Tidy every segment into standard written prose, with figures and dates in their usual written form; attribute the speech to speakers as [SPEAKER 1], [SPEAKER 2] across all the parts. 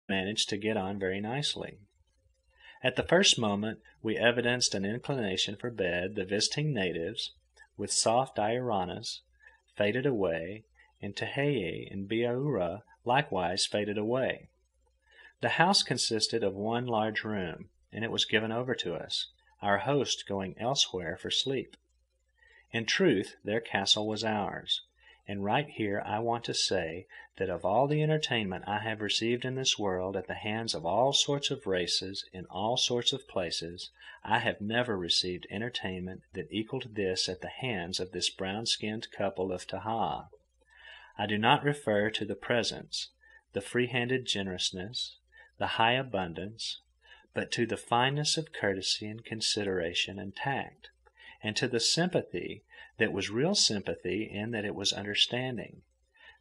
[SPEAKER 1] managed to get on very nicely. At the first moment we evidenced an inclination for bed. The visiting natives, with soft Ioranas, faded away, and Tehei and Biaura likewise faded away. The house consisted of one large room, and it was given over to us, our host going elsewhere for sleep. In truth, their castle was ours, and right here I want to say that of all the entertainment I have received in this world at the hands of all sorts of races in all sorts of places, I have never received entertainment that equaled this at the hands of this brown-skinned couple of Tahaa. I do not refer to the presents, the free-handed generousness, the high abundance, but to the fineness of courtesy and consideration and tact, and to the sympathy that was real sympathy in that it was understanding.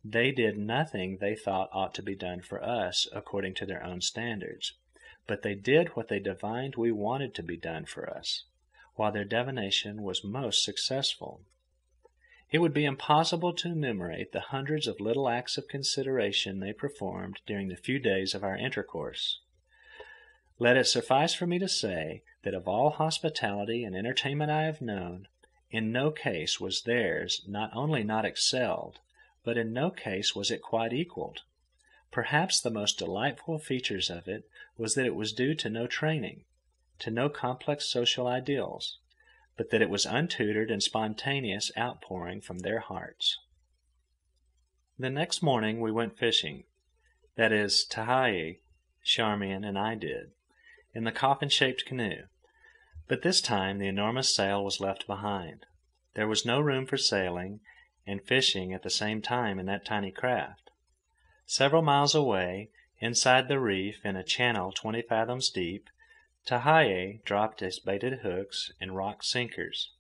[SPEAKER 1] They did nothing they thought ought to be done for us according to their own standards, but they did what they divined we wanted to be done for us, while their divination was most successful. It would be impossible to enumerate the hundreds of little acts of consideration they performed during the few days of our intercourse. Let it suffice for me to say that of all hospitality and entertainment I have known, in no case was theirs not only not excelled, but in no case was it quite equaled. Perhaps the most delightful features of it was that it was due to no training, to no complex social ideals, but that it was untutored and spontaneous outpouring from their hearts. The next morning we went fishing. That is, Tehei, Charmian, and I did, in the coffin-shaped canoe. But this time the enormous sail was left behind. There was no room for sailing and fishing at the same time in that tiny craft. Several miles away, inside the reef in a channel 20 fathoms deep, Tehei dropped his baited hooks and rock sinkers.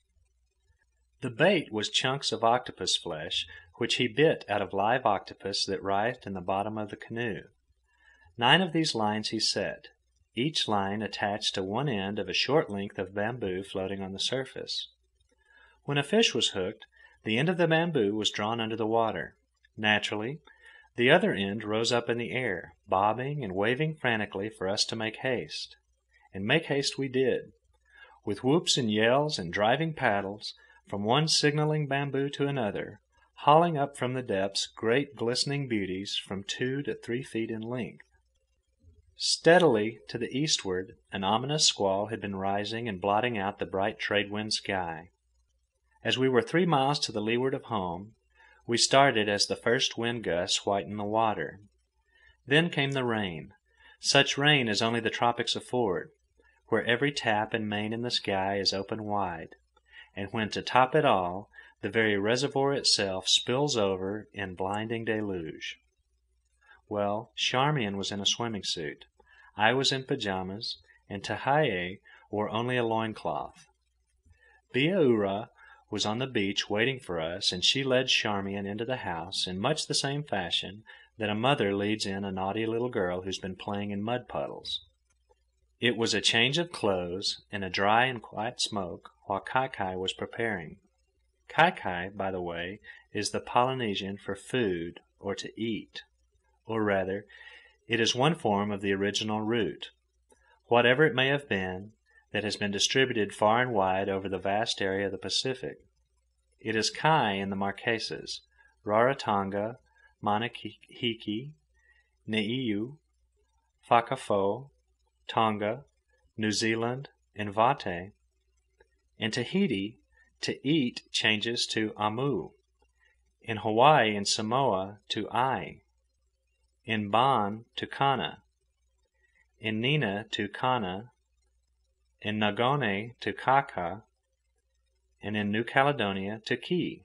[SPEAKER 1] The bait was chunks of octopus flesh, which he bit out of live octopus that writhed in the bottom of the canoe. 9 of these lines he set, each line attached to one end of a short length of bamboo floating on the surface. When a fish was hooked, the end of the bamboo was drawn under the water. Naturally, the other end rose up in the air, bobbing and waving frantically for us to make haste. And make haste we did, with whoops and yells and driving paddles, from one signaling bamboo to another, hauling up from the depths great glistening beauties from 2 to 3 feet in length. Steadily to the eastward, an ominous squall had been rising and blotting out the bright trade-wind sky. As we were 3 miles to the leeward of home, we started as the first wind gusts whitened the water. Then came the rain, such rain as only the tropics afford, where every tap and main in the sky is open wide, and when to top it all, the very reservoir itself spills over in blinding deluge. Well, Charmian was in a swimming suit, I was in pajamas, and Tehei wore only a loincloth. Biaura was on the beach waiting for us, and she led Charmian into the house in much the same fashion that a mother leads in a naughty little girl who's been playing in mud puddles. It was a change of clothes and a dry and quiet smoke while Kai was preparing. Kai, by the way, is the Polynesian for food or to eat, or rather, it is one form of the original root, whatever it may have been, that has been distributed far and wide over the vast area of the Pacific. It is Kai in the Marquesas, Rarotonga, Manahiki, Niue, Whakafo, Tonga, New Zealand, and Vate. In Tahiti, to eat changes to amu. In Hawaii and Samoa, to ai. In Ban, to kana. In Nina, to kana. In Nagone, to kaka. And in New Caledonia, to ki.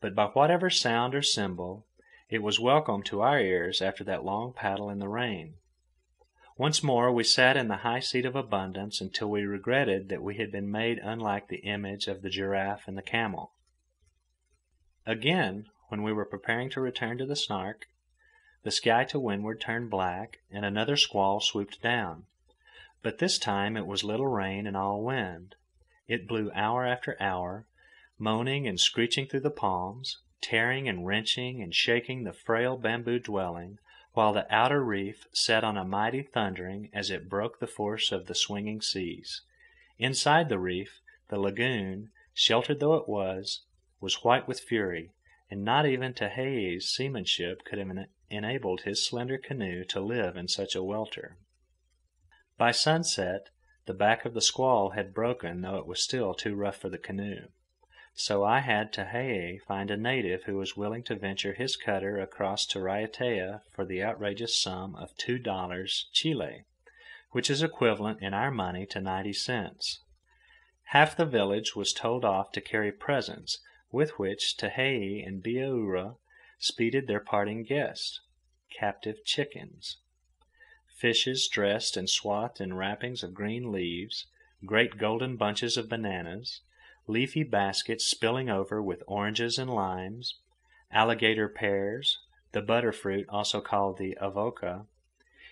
[SPEAKER 1] But by whatever sound or symbol, it was welcome to our ears after that long paddle in the rain. Once more we sat in the high seat of abundance until we regretted that we had been made unlike the image of the giraffe and the camel. Again, when we were preparing to return to the Snark, the sky to windward turned black, and another squall swooped down. But this time it was little rain and all wind. It blew hour after hour, moaning and screeching through the palms, tearing and wrenching and shaking the frail bamboo dwelling, while the outer reef set on a mighty thundering as it broke the force of the swinging seas. Inside the reef, the lagoon, sheltered though it was white with fury, and not even Tehei's seamanship could have enabled his slender canoe to live in such a welter. By sunset, the back of the squall had broken, though it was still too rough for the canoe. So I had Tehei find a native who was willing to venture his cutter across to Raiatea for the outrageous sum of $2 Chile, which is equivalent in our money to 90 cents. Half the village was told off to carry presents, with which Tehei and Bihaura speeded their parting guest, captive chickens. Fishes dressed and swathed in wrappings of green leaves, great golden bunches of bananas, leafy baskets spilling over with oranges and limes, alligator pears, the butterfruit also called the avoca,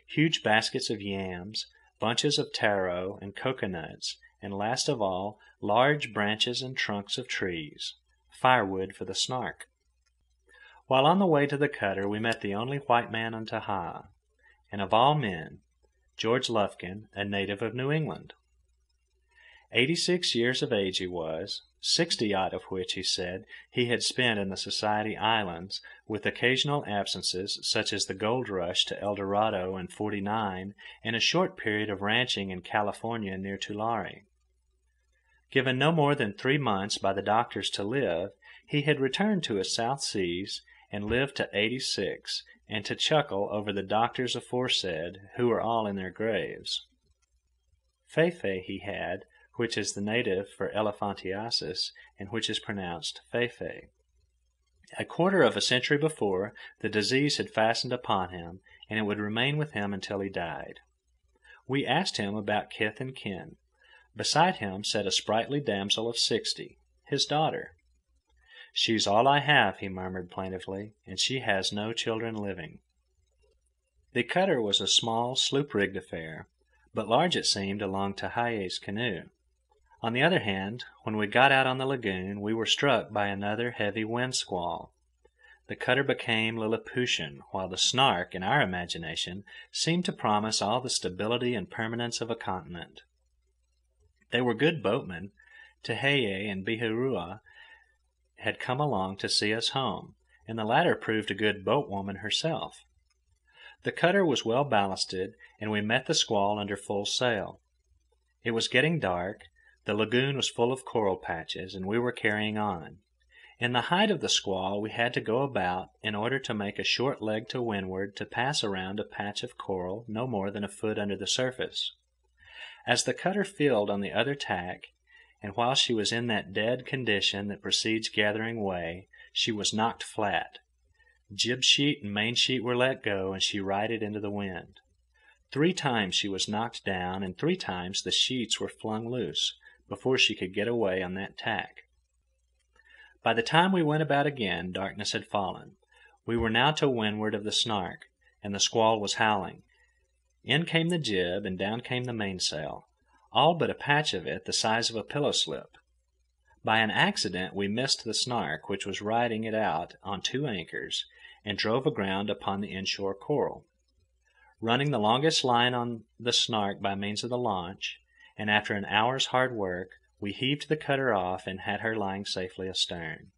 [SPEAKER 1] huge baskets of yams, bunches of taro and coconuts, and last of all, large branches and trunks of trees, firewood for the Snark. While on the way to the cutter, we met the only white man on Tahaa, and of all men, George Lufkin, a native of New England. 86 years of age he was, 60-odd of which, he said, he had spent in the Society Islands, with occasional absences such as the gold rush to El Dorado in '49 and a short period of ranching in California near Tulare. Given no more than 3 months by the doctors to live, he had returned to his South Seas and lived to 86, and to chuckle over the doctors aforesaid, who were all in their graves. Feifei he had, which is the native for elephantiasis, and which is pronounced Feifei. A quarter of a century before, the disease had fastened upon him, and it would remain with him until he died. We asked him about kith and kin. Beside him sat a sprightly damsel of 60, his daughter. "She's all I have," he murmured plaintively, "and she has no children living." The cutter was a small, sloop-rigged affair, but large it seemed along Tehei's canoe. On the other hand, when we got out on the lagoon, we were struck by another heavy wind squall. The cutter became Lilliputian, while the Snark, in our imagination, seemed to promise all the stability and permanence of a continent. They were good boatmen. Tehei and Bihaura had come along to see us home, and the latter proved a good boatwoman herself. The cutter was well ballasted, and we met the squall under full sail. It was getting dark, the lagoon was full of coral patches, and we were carrying on. In the height of the squall we had to go about in order to make a short leg to windward to pass around a patch of coral no more than a foot under the surface. As the cutter filled on the other tack, and while she was in that dead condition that precedes gathering way, she was knocked flat. Jib sheet and main sheet were let go, and she righted into the wind. 3 times she was knocked down, and 3 times the sheets were flung loose, before she could get away on that tack. By the time we went about again, darkness had fallen. We were now to windward of the Snark, and the squall was howling. In came the jib, and down came the mainsail, all but a patch of it the size of a pillow slip. By an accident we missed the Snark, which was riding it out on 2 anchors, and drove aground upon the inshore coral. Running the longest line on the Snark by means of the launch, and after an hour's hard work, we heaved the cutter off and had her lying safely astern.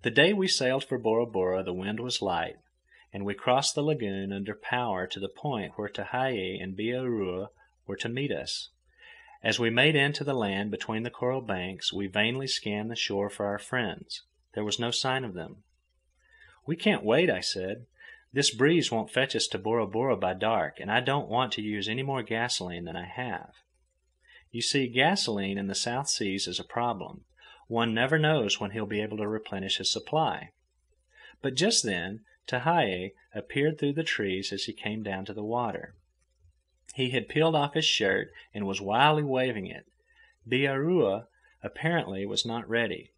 [SPEAKER 1] The day we sailed for Bora Bora the wind was light, and we crossed the lagoon under power to the point where Tehei and Bihaura were to meet us. As we made in to the land between the coral banks, we vainly scanned the shore for our friends. There was no sign of them. "We can't wait," I said. "This breeze won't fetch us to Bora Bora by dark, and I don't want to use any more gasoline than I have." You see, gasoline in the South Seas is a problem. One never knows when he'll be able to replenish his supply. But just then, Tehei appeared through the trees as he came down to the water. He had peeled off his shirt and was wildly waving it. Bihaura apparently was not ready.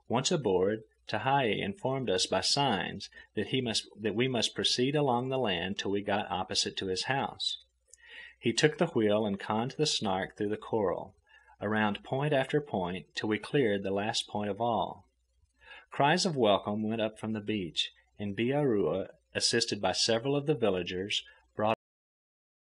[SPEAKER 1] Once aboard, Tehei informed us by signs that we must proceed along the land till we got opposite to his house. He took the wheel and conned the Snark through the coral, around point after point, till we cleared the last point of all. Cries of welcome went up from the beach, and Bihaura assisted by several of the villagers,